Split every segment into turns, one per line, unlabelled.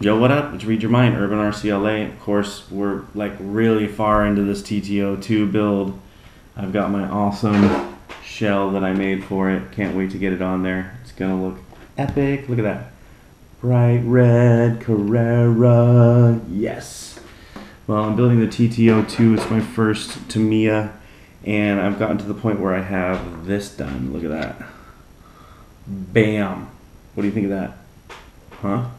Yo, what up? It's Read Your Mind, UrbanRcLA. Of course, we're like really far into this TT02 build. I've got my awesome shell that I made for it. Can't wait to get it on there. It's gonna look epic. Look at that. Bright red Carrera. Yes. Well, I'm building the TT02. It's my first Tamiya, and I've gotten to the point where I have this done. Look at that. Bam. What do you think of that? Huh?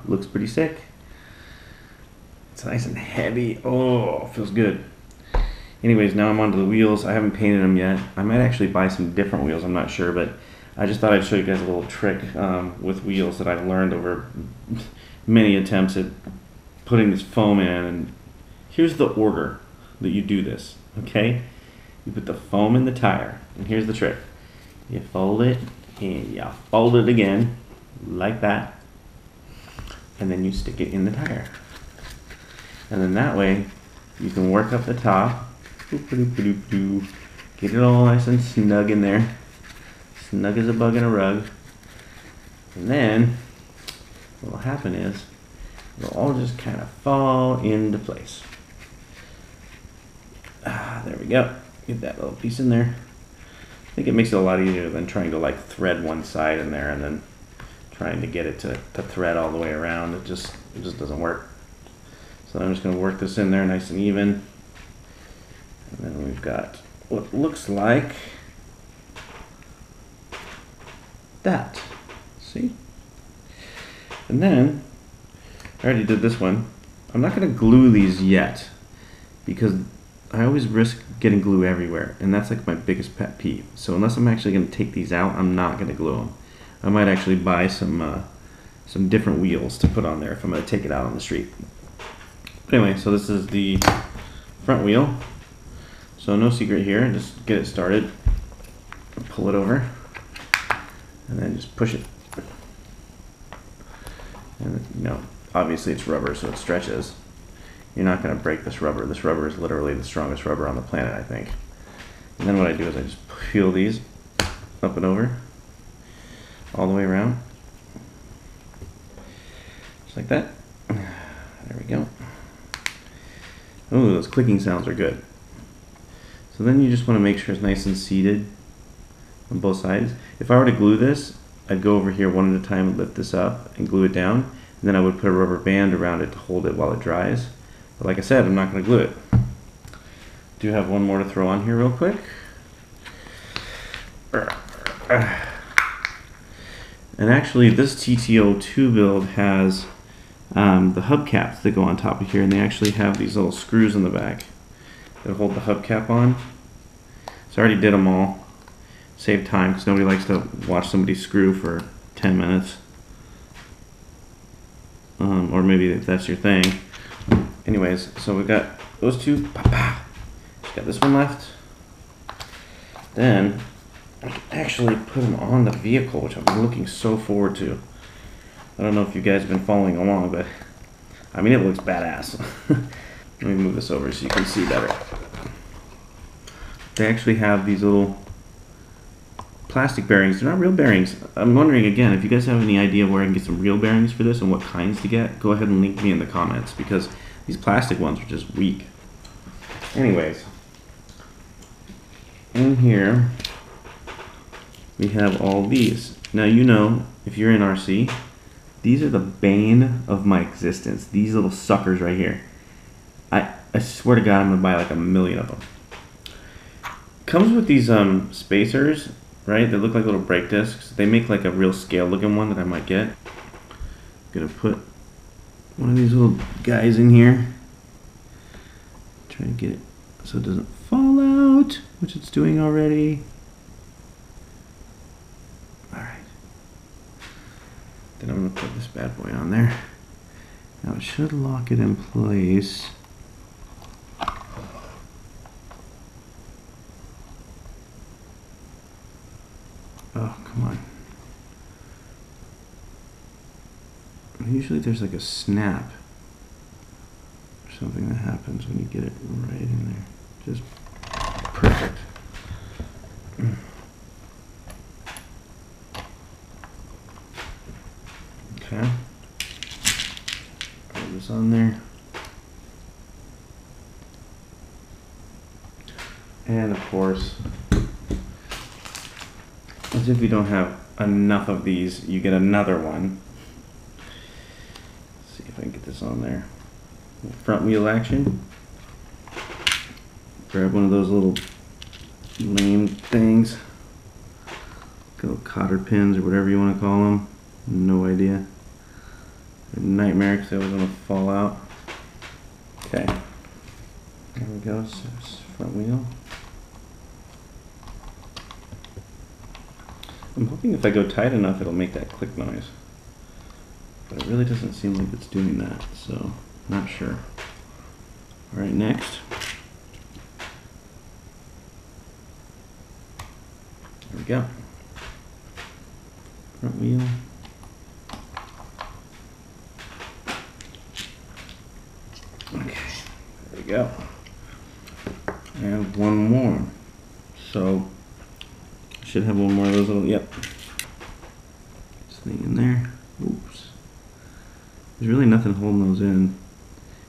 Looks pretty sick. It's nice and heavy. Oh, feels good. Anyways, now I'm onto the wheels. I haven't painted them yet. I might actually buy some different wheels. I'm not sure, but I just thought I'd show you guys a little trick with wheels that I've learned over many attempts at putting this foam in. And here's the order that you do this, okay? You put the foam in the tire, and here's the trick. You fold it, and you fold it again, like that. And then you stick it in the tire. And then that way, you can work up the top, get it all nice and snug in there, snug as a bug in a rug. And then, what will happen is, it'll all just kind of fall into place. There we go. Get that little piece in there. I think it makes it a lot easier than trying to like thread one side in there and then trying to get it to thread all the way around. It just doesn't work. So I'm just going to work this in there nice and even. And then we've got what looks like that. See? And then, I already did this one. I'm not going to glue these yet because I always risk getting glue everywhere. And that's like my biggest pet peeve. So unless I'm actually going to take these out, I'm not going to glue them. I might actually buy some different wheels to put on there if I'm going to take it out on the street. Anyway, so this is the front wheel. So no secret here, just get it started, pull it over, and then just push it. And you know, obviously it's rubber, so it stretches. You're not going to break this rubber. This rubber is literally the strongest rubber on the planet, I think. And then what I do is I just peel these up and over, all the way around, just like that. There we go. Oh, those clicking sounds are good. So then you just want to make sure it's nice and seated on both sides. If I were to glue this, I'd go over here one at a time and lift this up and glue it down, and then I would put a rubber band around it to hold it while it dries. But like I said, I'm not going to glue it. Do have one more to throw on here real quick. And actually, this TT02 build has the hubcaps that go on top of here, and they actually have these little screws in the back that hold the hubcap on. So I already did them all. Save time because nobody likes to watch somebody screw for 10 minutes. Or maybe if that's your thing. Anyways, so we've got those two. Just got this one left. Then I can actually put them on the vehicle, which I've been looking so forward to. I don't know if you guys have been following along, but I mean, it looks badass. Let me move this over so you can see better. They actually have these little plastic bearings. They're not real bearings. I'm wondering again, if you guys have any idea where I can get some real bearings for this and what kinds to get, go ahead and link me in the comments because these plastic ones are just weak. Anyways, in here we have all these. Now you know, if you're in RC, these are the bane of my existence. These little suckers right here. I swear to God, I'm gonna buy like 1,000,000 of them. Comes with these spacers, right? They look like little brake discs. They make like a real scale looking one that I might get. Gonna put one of these little guys in here. Try to get it so it doesn't fall out, which it's doing already. Alright. Then I'm gonna put this bad boy on there. Now it should lock it in place. Oh, come on. Usually there's like a snap or something that happens when you get it right in there. Just perfect. Okay. this on there. And of course, as if you don't have enough of these, you get another one. Let's see if I can get this on there. Front wheel action. Grab one of those little lame things. Little cotter pins or whatever you want to call them. No idea. They're a nightmare because they always want to fall out. Okay. There we go. So front wheel. I'm hoping if I go tight enough it'll make that click noise. But it really doesn't seem like it's doing that, so not sure. Alright, next. There we go. Front wheel. Okay, there we go. And one more. So should have one more of those little, yep. Just thing in there. Oops. There's really nothing holding those in.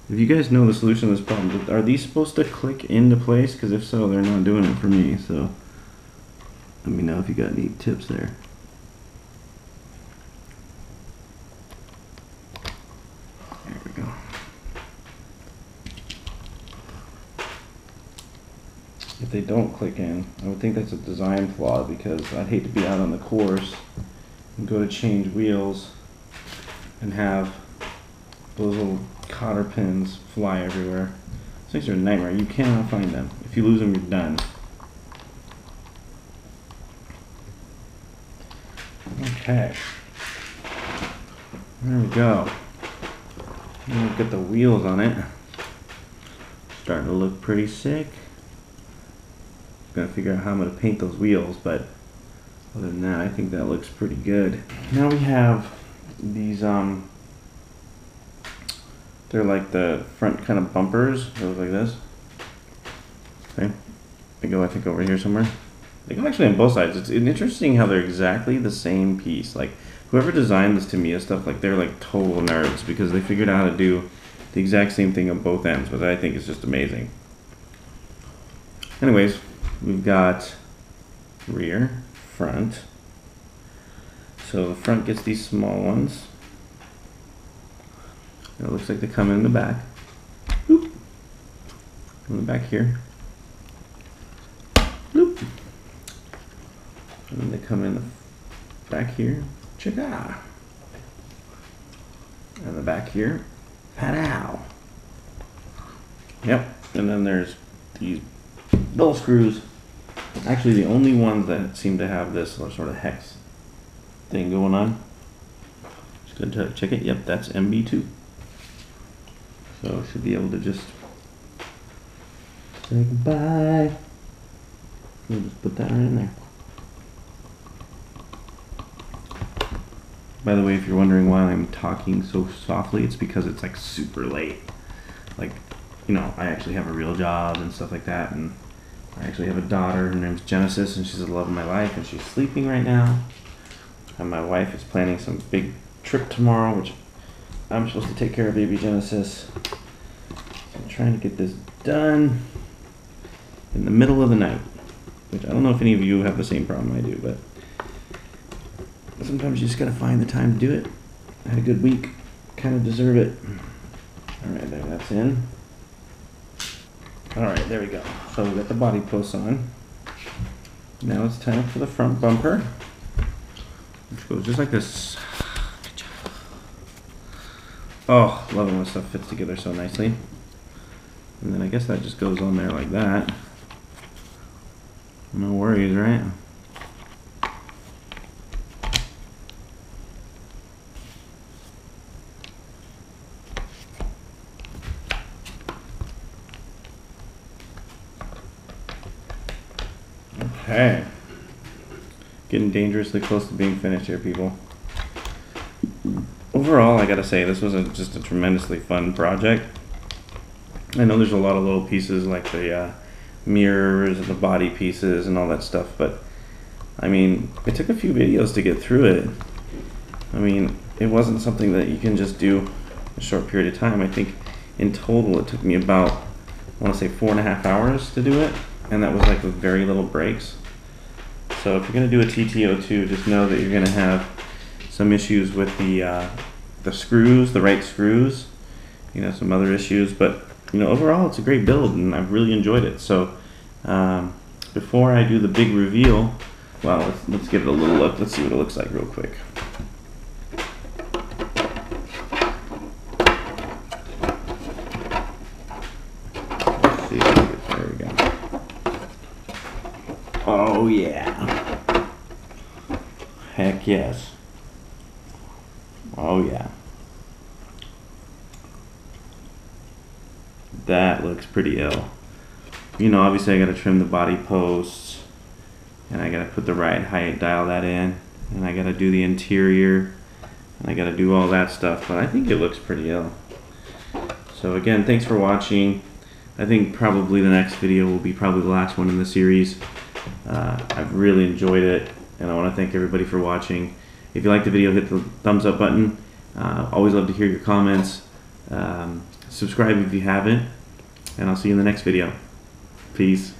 If you guys know the solution to this problem, are these supposed to click into place? Because if so, they're not doing it for me. So let me know if you got any tips there. There we go. If they don't click in, I would think that's a design flaw, because I'd hate to be out on the course and go to change wheels and have those little cotter pins fly everywhere. These things are a nightmare. You cannot find them. If you lose them, you're done. Okay. There we go. Now we've got the wheels on it. Starting to look pretty sick. Gonna figure out how I'm gonna paint those wheels, but other than that, I think that looks pretty good. Now we have these they're like the front kind of bumpers. They look like this. Okay, they go I think over here somewhere. They go actually on both sides. It's interesting how they're exactly the same piece. Like whoever designed this Tamiya stuff, like they're like total nerds, because they figured out how to do the exact same thing on both ends, which I think is just amazing. Anyways, we've got rear, front. So the front gets these small ones. And it looks like they come in the back. Boop. In the back here. Boop. And then they come in the back here. Chaka. And the back here. Patow. Yep. And then there's these bell screws. Actually, the only ones that seem to have this sort of hex thing going on. Just going to check it. Yep, that's MB2. So should be able to just say goodbye. We'll just put that right in there. By the way, if you're wondering why I'm talking so softly, it's because it's like super late. Like, you know, I actually have a real job and stuff like that, and I actually have a daughter. Her name's Genesis, and she's the love of my life, and she's sleeping right now. And my wife is planning some big trip tomorrow, which I'm supposed to take care of baby Genesis. So I'm trying to get this done in the middle of the night, which I don't know if any of you have the same problem I do, but sometimes you just gotta find the time to do it. I had a good week, kind of deserve it. All right, there, that's in. All right, there we go. So we got the body posts on. Now it's time for the front bumper, which goes just like this. Oh, loving when stuff fits together so nicely. And then I guess that just goes on there like that. No worries, right? Okay. Getting dangerously close to being finished here, people. Overall, I gotta say, this was just a tremendously fun project. I know there's a lot of little pieces like the mirrors and the body pieces and all that stuff, but I mean, it took a few videos to get through it. I mean, it wasn't something that you can just do a short period of time. I think in total it took me about, I want to say 4.5 hours to do it, and that was like with very little breaks. So if you're going to do a TT-02, just know that you're going to have some issues with the screws, the right screws, you know, some other issues, but you know, overall it's a great build and I've really enjoyed it. So before I do the big reveal, well, let's give it a little look. Let's see what it looks like real quick. Let's see, there we go. Oh yeah. Heck yes. Oh yeah. That looks pretty ill. You know, obviously I gotta trim the body posts, and I gotta put the right height, dial that in, and I gotta do the interior, and I gotta do all that stuff, but I think it looks pretty ill. So again, thanks for watching. I think probably the next video will be probably the last one in the series. I've really enjoyed it, and I want to thank everybody for watching. If you liked the video, hit the thumbs up button. Always love to hear your comments. Subscribe if you haven't, and I'll see you in the next video. Peace.